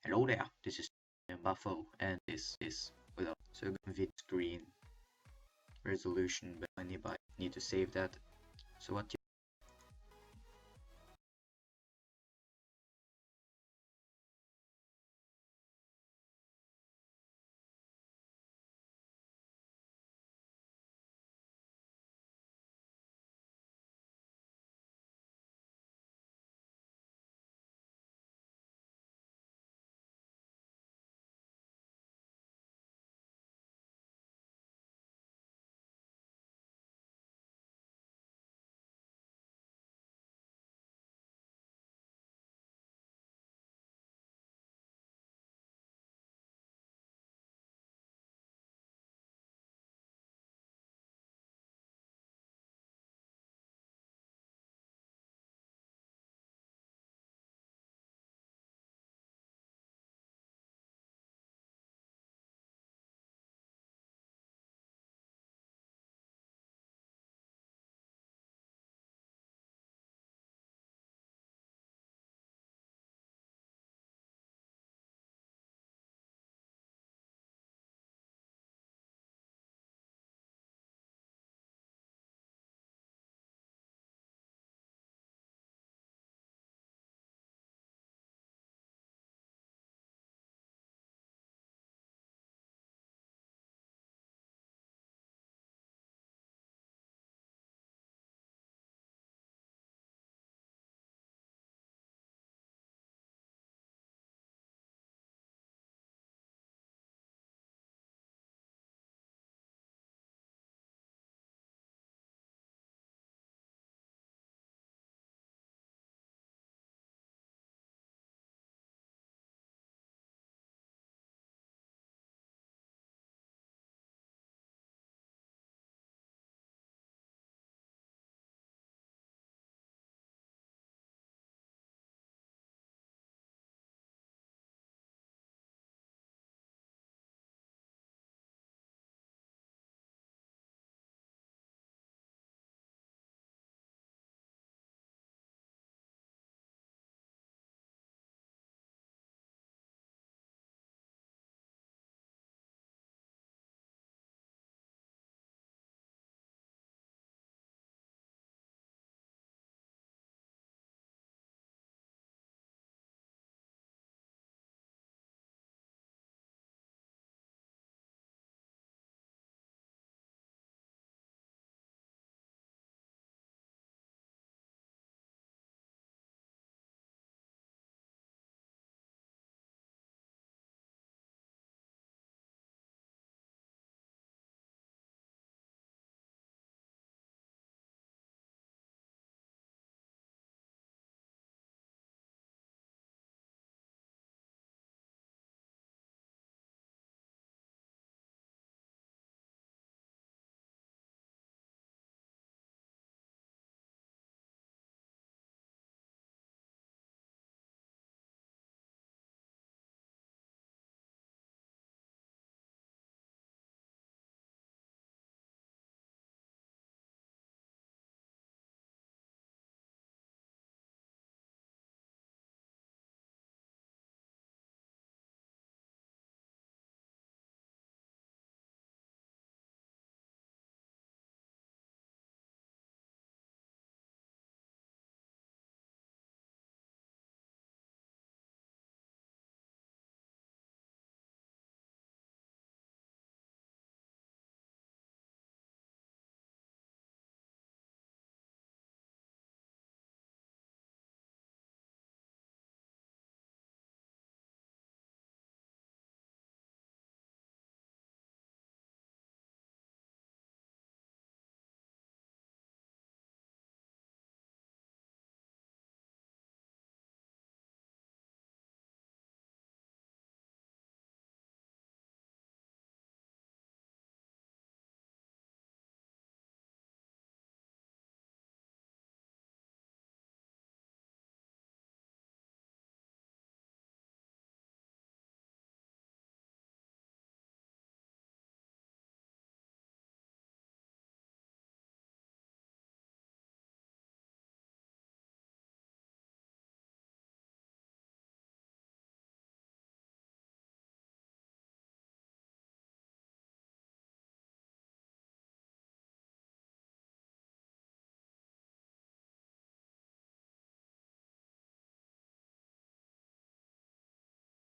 Hello there, this is Buffo, and this is without so vid screen resolution, but anybody need to save that. So what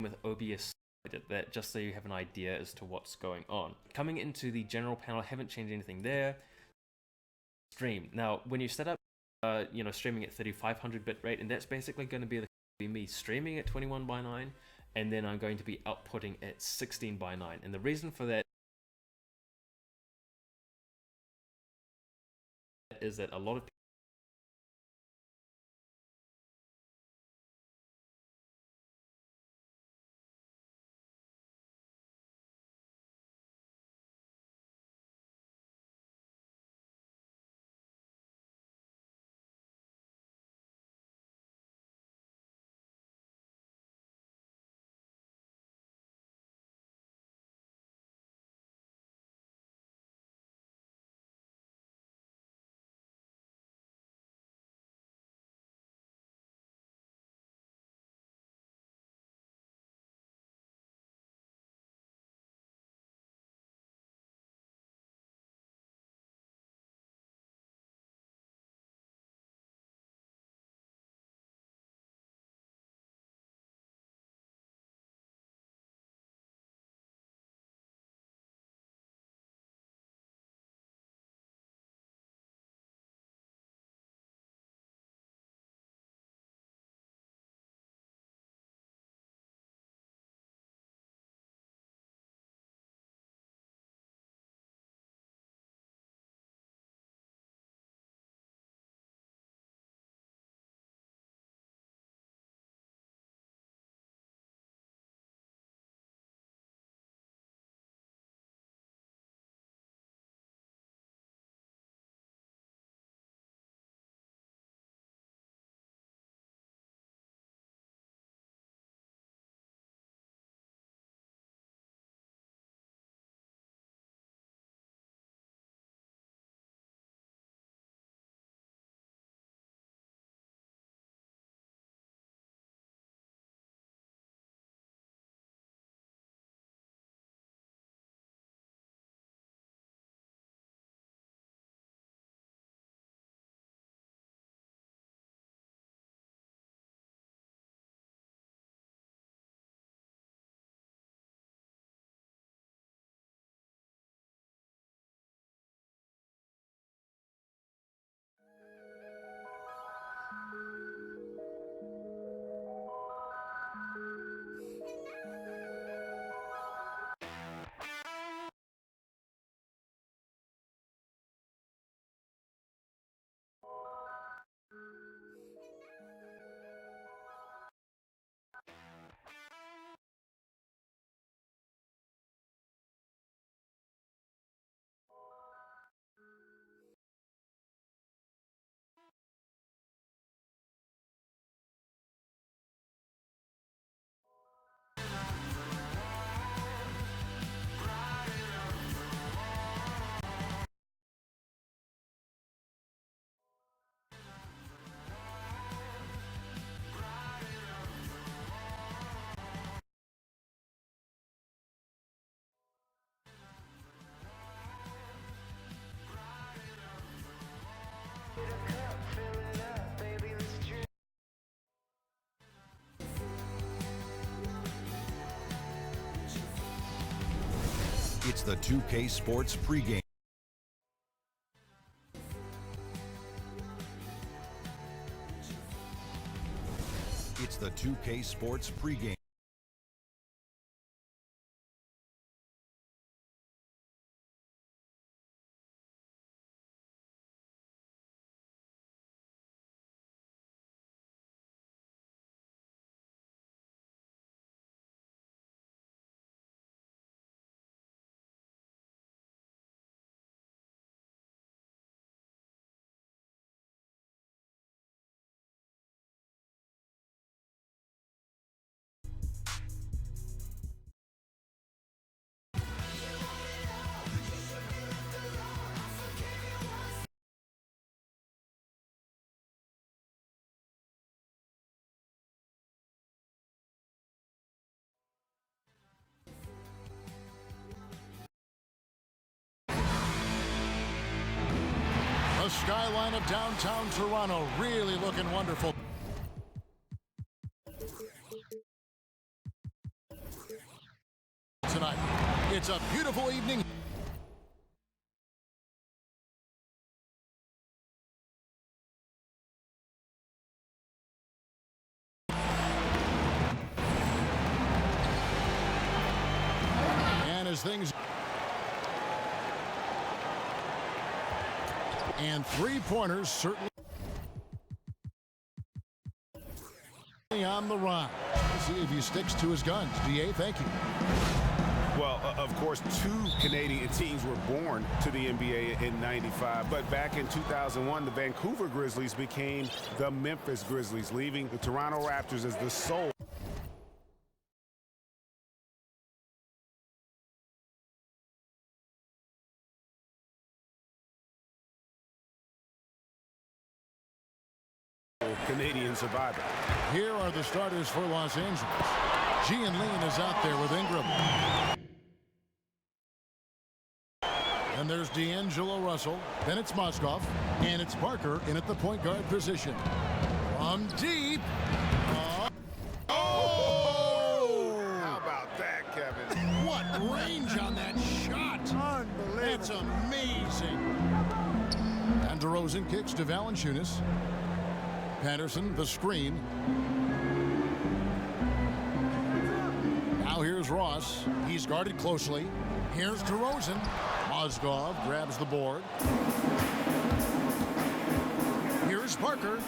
with OBS that just so you have an idea as to what's going on. Coming into the general panel, I haven't changed anything there. Stream. Now, when you set up, streaming at 3500 bitrate, and that's basically going to be me streaming at 21:9, and then I'm going to be outputting at 16:9. And the reason for that is that a lot of It's the 2K Sports pregame. It's the 2K Sports pregame. The skyline of downtown Toronto really looking wonderful. tonight. It's a beautiful evening. And as things... And three-pointers certainly on the run. Let's see if he sticks to his guns. DA, thank you. Well, of course, two Canadian teams were born to the NBA in '95, but back in 2001, the Vancouver Grizzlies became the Memphis Grizzlies, leaving the Toronto Raptors as the sole Canadian survivor. Here are the starters for Los Angeles. Gian Lean is out there with Ingram. And there's D'Angelo Russell. Then it's Mozgov. And it's Parker in at the point guard position. From deep. Oh! How about that, Kevin? What range on that shot. Unbelievable. That's amazing. And DeRozan kicks to Valanciunas. Patterson, the screen. Now here's Ross. He's guarded closely. Here's DeRozan. Mozgov grabs the board. Here's Parker.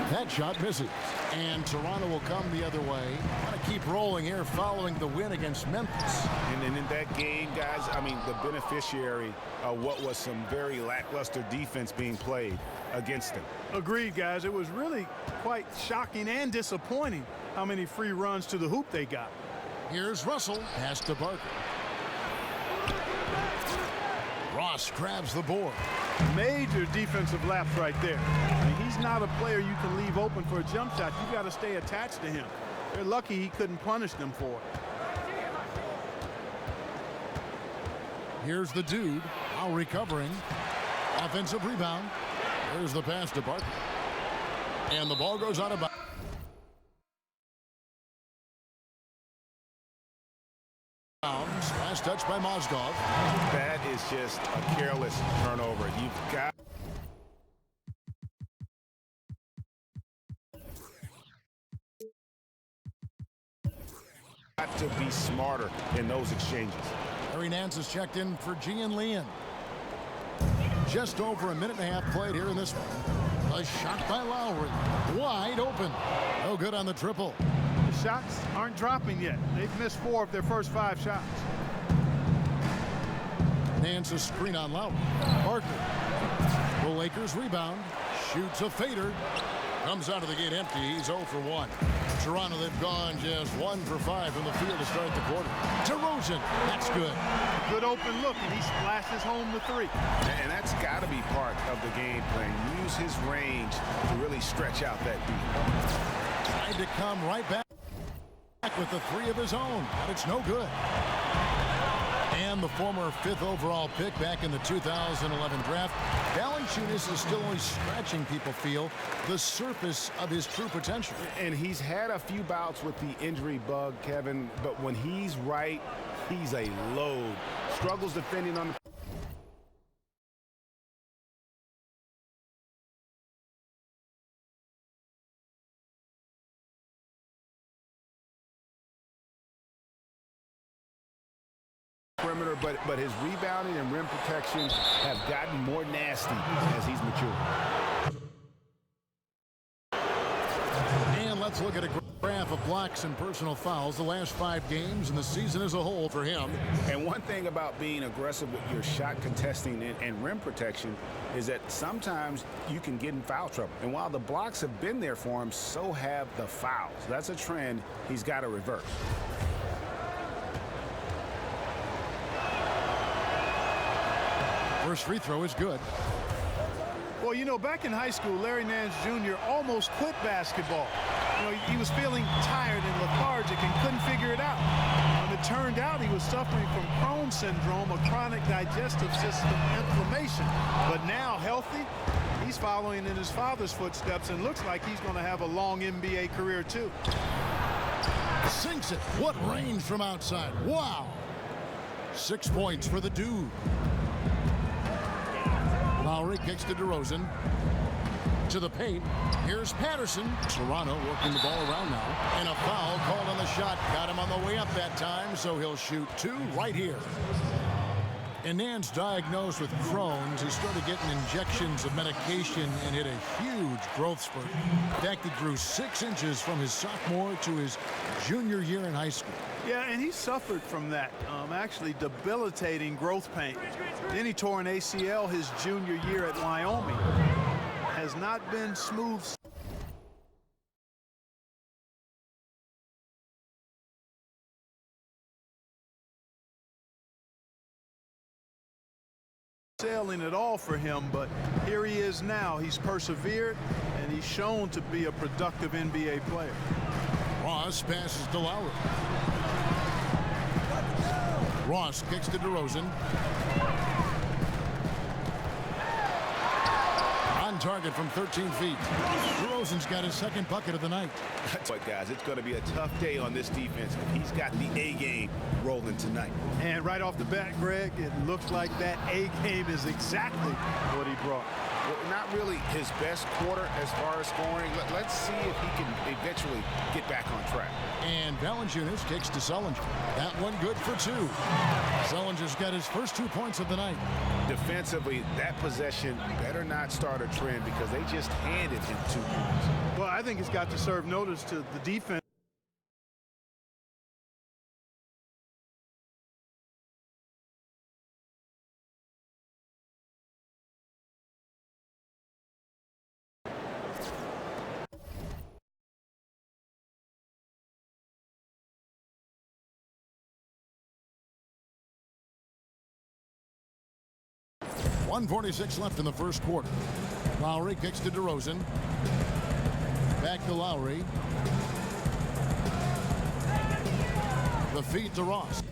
That shot misses. And Toronto will come the other way. Want to keep rolling here following the win against Memphis. And then in that game, guys, I mean, the beneficiary of what was some very lackluster defense being played against them. Agreed, guys. It was really quite shocking and disappointing how many free runs to the hoop they got. Here's Russell. Pass to Parker. Ross grabs the board. Major defensive lapse right there. I mean, he's not a player you can leave open for a jump shot. You got to stay attached to him. They're lucky he couldn't punish them for it. Here's the dude. Now recovering. Offensive rebound. There's the pass to Parker. And the ball goes out of bounds. Last touch by Mozgov. That is just a careless turnover. You've got to be smarter in those exchanges. Larry Nance has checked in for Gian Lean. Just over a minute and a half played here in this one. A shot by Lowry. Wide open. No good on the triple. The shots aren't dropping yet. They've missed 4 of their first 5 shots. Nance a screen on Lowry. Parker. The Lakers rebound. Shoots a fader. Comes out of the gate empty. He's 0 for 1. Toronto, they've gone just 1 for 5 from the field to start the quarter. DeRozan. That's good. Good open look, and he splashes home the 3. And that's got to be part of the game plan. Use his range to really stretch out that beat. Tried to come right back with the 3 of his own, but it's no good. And the former 5th overall pick back in the 2011 draft, Valanciunas is still only scratching, people feel, the surface of his true potential. And he's had a few bouts with the injury bug, Kevin, but when he's right, he's a load. Struggles defending on the perimeter, but his rebounding and rim protection have gotten more nasty as he's matured. And let's look at a graph of blocks and personal fouls the last 5 games and the season as a whole for him. And one thing about being aggressive with your shot contesting and rim protection is that sometimes you can get in foul trouble. And while the blocks have been there for him, so have the fouls. That's a trend he's got to reverse. First free throw is good. Well, you know, back in high school, Larry Nance Jr. almost quit basketball. You know, he was feeling tired and lethargic and couldn't figure it out. And it turned out he was suffering from Crohn's syndrome, a chronic digestive system inflammation. But now, healthy, he's following in his father's footsteps and looks like he's going to have a long NBA career, too. Sinks it. What range from outside. Wow. 6 points for the dude. Lowry kicks to DeRozan. To the paint. Here's Patterson. Toronto working the ball around now. And a foul called on the shot. Got him on the way up that time, so he'll shoot 2 right here. Anand's diagnosed with Crohn's. He started getting injections of medication and hit a huge growth spurt. In fact, he grew 6 inches from his sophomore to his junior year in high school. Yeah, and he suffered from that, actually debilitating growth pain. Then he tore an ACL his junior year at Wyoming. Has not been smooth. Sailing at all for him, but here he is now. He's persevered, and he's shown to be a productive NBA player. Ross passes to Lowry. Ross kicks to DeRozan. On target from 13 feet. DeRozan's got his second bucket of the night. But guys, it's going to be a tough day on this defense if he's got the A game rolling tonight. And right off the bat, Greg, it looks like that A game is exactly what he brought. Well, not really his best quarter as far as scoring. Let's see if he can eventually get back on track. And Valanciunas kicks to Sullinger. That one good for 2. Sullinger's got his first 2 points of the night. Defensively, that possession better not start a trend because they just handed him 2 points. Well, I think it's got to serve notice to the defense. .146 left in the first quarter. Lowry kicks to DeRozan. Back to Lowry. The feed to Ross.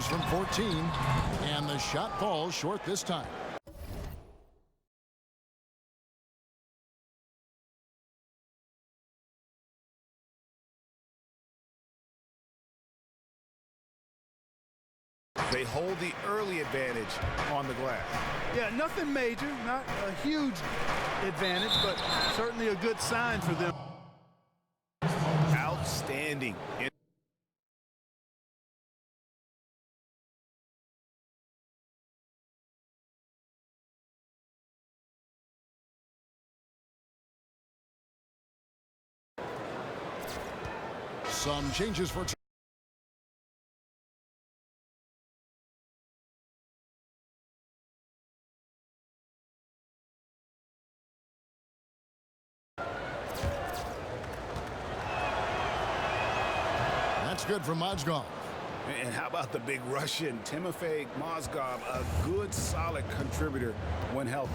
From 14, and the shot falls short this time. They hold the early advantage on the glass. Yeah, nothing major, not a huge advantage, but certainly a good sign for them. Outstanding. Some changes for that's good from Mozgov. And how about the big Russian, Timofey Mozgov, a good, solid contributor when healthy.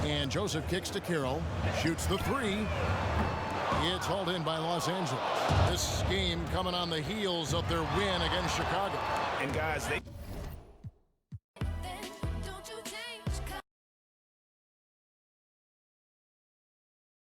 And Joseph kicks to Carroll, shoots the 3. It's hauled in by Los Angeles. This game coming on the heels of their win against Chicago. And guys, they